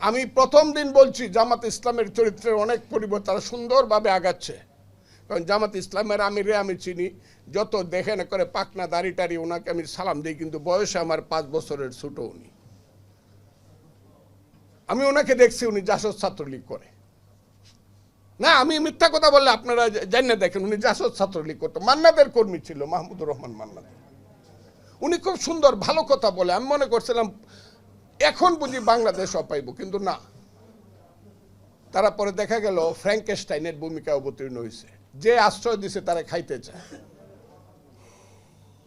আমি প্রথম দিন বলছি জামাত ইসলামের চরিত্রের অনেক পরিবর্তন, তারা সুন্দরভাবে আগাচ্ছে। কারণ জামাত ইসলামের আমি চিনি, যত দেখে না করে পাকনা দাড়ি টাড়ি, ওনাকে আমি সালাম দিই, কিন্তু বয়সে আমার 5 বছরের ছোট উনি। আমি ওনাকে দেখছি উনি জাসদ ছাত্রলীগ করে না, আমি মিথ্যা কথা বললে আপনারা জানেন, দেখেন উনি জাসদ ছাত্রলীগ করতো, মান্নাদের কর্মী ছিল, মাহমুদুর রহমান মান্নাদ। উনি খুব সুন্দর ভালো কথা বলে, আমি মনে করছিলাম এখন বুঝি বাংলাদেশ অপাইব, কিন্তু না, তারা পরে দেখা গেল ফ্র্যাঙ্কেস্টাইনের ভূমিকা অবতীর্ণ হয়েছে, যে আশ্রয় দিছে তারা খাইতে চায়।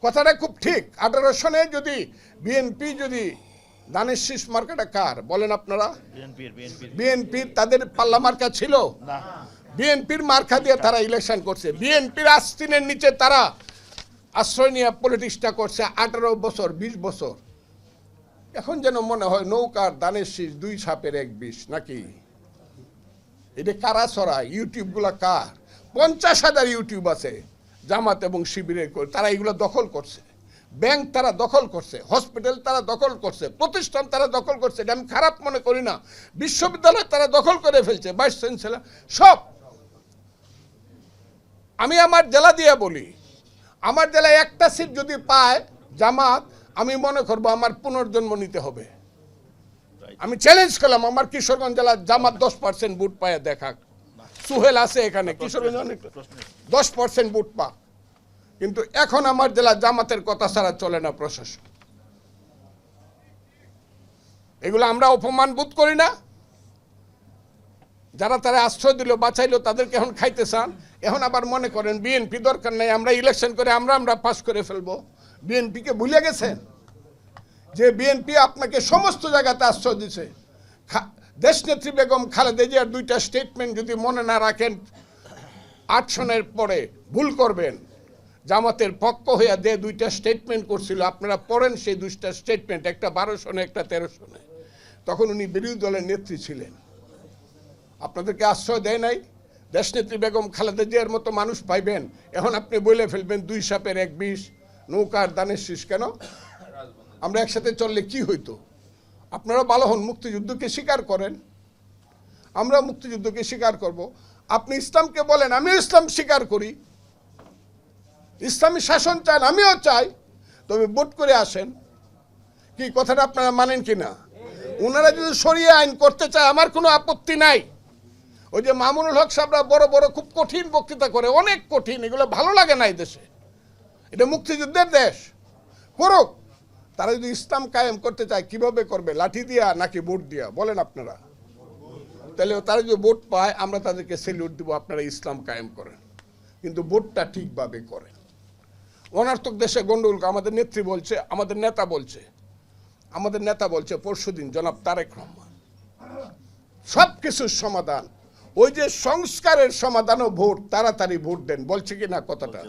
কথাটা খুব ঠিক। 18 সনে যদি বিএনপি যদি দানের শীষ মার্কাটা কার বলেন আপনারা? বিএনপির তাদের পাল্লা মার্কা ছিল, বিএনপির মার্কা দিয়ে তারা ইলেকশন করছে, বিএনপির আস্তিনের নিচে তারা আশ্রয় নিয়ে পলিটিক্সটা করছে 18 বছর 20 বছর। এখন যেন মনে হয় নৌকার দানের শীষ 2 সাপের 1 বিষ নাকি। এটা কারা ছড়ায়? ইউটিউব গুলা কার? 50,000 ইউটিউব আছে জামাত এবং শিবিরের, তারা এগুলো দখল করছে। ব্যাংক তারা দখল করছে, হসপিটাল তারা দখল করছে, প্রতিষ্ঠান তারা দখল করছে। এটা আমি খারাপ মনে করি না। বিশ্ববিদ্যালয় তারা দখল করে ফেলছে, ভাইস চ্যান্সেলর সব। আমি আমার জেলা দিয়ে বলি, আমার জেলায় একটা সিট যদি পায় জামাত, আমি মনে করবো আমার পুনর্জন্ম নিতে হবে। আমি চ্যালেঞ্জ করলাম, আমার কিশোরগঞ্জ জেলার জামাত 10% ভোট পায় দেখাক। সুহেল আছে এখানে, কিশোরগঞ্জ অনেক 10% ভোট পা। কিন্তু এখন আমার জেলা জামাতের কথা ছাড়া চলে না প্রশাসন। এগুলো আমরা অপমান বোধ করি না? যারা তারা আশ্রয় দিল, বাঁচাইলো, তাদেরকে এখন খাইতে চান। এখন আবার মনে করেন বিএনপি দরকার নাই, আমরা ইলেকশন করে আমরা পাস করে ফেলবো। বিএনপিকে ভুলে গেছেন যে বিএনপি আপনাকে সমস্ত জায়গাতে আশ্রয় দিছে। দেশনেত্রী বেগম খালেদা জিয়ার 2টা স্টেটমেন্ট যদি মনে না রাখেন, 8 সনের পরে ভুল করবেন। জামাতের পক্ষ হইয়া 2টা স্টেটমেন্ট করছিল, আপনারা পড়েন সেই 2টা স্টেটমেন্ট, একটা 12 সনে একটা 13 সনে। তখন উনি বিরোধী দলের নেত্রী ছিলেন, আপনাদেরকে আশ্রয় দেয় নাই। দেশনেত্রী বেগম খালেদা জিয়ার মতো মানুষ পাইবেন, এখন আপনি বলে ফেলবেন 2 সাপের 1 বিষ, নৌকার দানের শীষ। কেন? আমরা একসাথে চললে কি হইতো? আপনারা ভালো হন, মুক্তিযুদ্ধকে স্বীকার করেন, আমরা মুক্তিযুদ্ধকে স্বীকার করব। আপনি ইসলামকে বলেন, আমিও ইসলাম স্বীকার করি, ইসলামী শাসন চান, আমিও চাই, তবে ভোট করে আসেন। কি কথাটা আপনারা মানেন কি না? ওনারা যদি শরিয়া আইন করতে চায় আমার কোনো আপত্তি নাই। ওই যে মামুনুল হক সাহেবরা বড় বড় খুব কঠিন বক্তৃতা করে, অনেক কঠিন, এগুলো ভালো লাগে না এই দেশে। এটা মুক্তিযুদ্ধের দেশ, করুক। তারা যদি ইসলাম কায়েম করতে চায় কিভাবে করবে? লাঠি দিয়া নাকি ভোট দিয়া? বলেন আপনারা। তাহলে তারা যদি ভোট পায় আমরা তাদেরকে সেলিউট দিব, আপনারা ইসলাম কায়েম করেন, কিন্তু ভোটটা ঠিকভাবে করেন। অনার্থক দেশে গন্ডগোল। আমাদের নেত্রী বলছে, আমাদের নেতা বলছে পরশুদিন, জনাব তারেক রহমান, সব কিছুর সমাধান ওই যে সংস্কারের সমাধান ও ভোট, তাড়াতাড়ি ভোট দেন বলছে কি না কথাটা?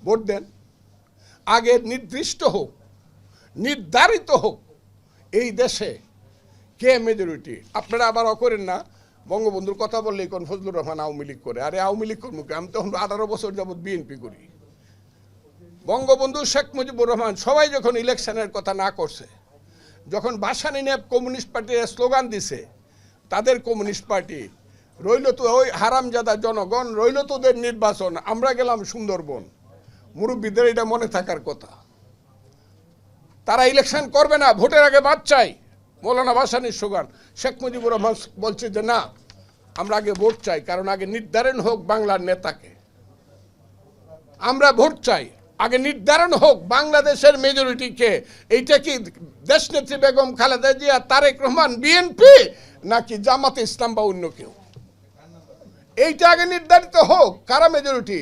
ভোট দেন, আগে নির্দিষ্ট হোক, নির্ধারিত হোক এই দেশে কে মেজরিটি। আপনারা আবার করেন না, বঙ্গবন্ধুর কথা বললেই কোন ফজলুর রহমান আওয়ামী লীগ করে। আরে আওয়ামী লীগ করবো, আমি তখন 18 বছর যাবৎ বিএনপি করি। বঙ্গবন্ধু, শেখ মুজিবুর রহমান সবাই যখন ইলেকশনের কথা না করছে, যখন ভাসানী নিয়ে কমিউনিস্ট পার্টির স্লোগান দিছে, তাদের কমিউনিস্ট পার্টি রইল তো ওই হারামজাদা জনগণ, রইল তোদের নির্বাচন, আমরা গেলাম সুন্দরবন। মুরব্বীদের এটা মনে থাকার কথা। তারা ইলেকশন করবে না, ভোটের আগে বাদ চাই, মৌলানা ভাসানীর স্লোগান। শেখ মুজিবুর রহমান বলছে যে না, আমরা আগে ভোট চাই, কারণ আগে নির্ধারণ হোক বাংলার নেতাকে। আমরা ভোট চাই, আগে নির্ধারণ হোক বাংলাদেশের মেজরিটিকে। এইটা কি দেশনেত্রী বেগম খালেদা জিয়া, তারেক রহমান, বিএনপি, নাকি জামাতে ইসলাম বা অন্য কেউ? এইটা আগে নির্ধারিত হোক, কারা মেজরিটি।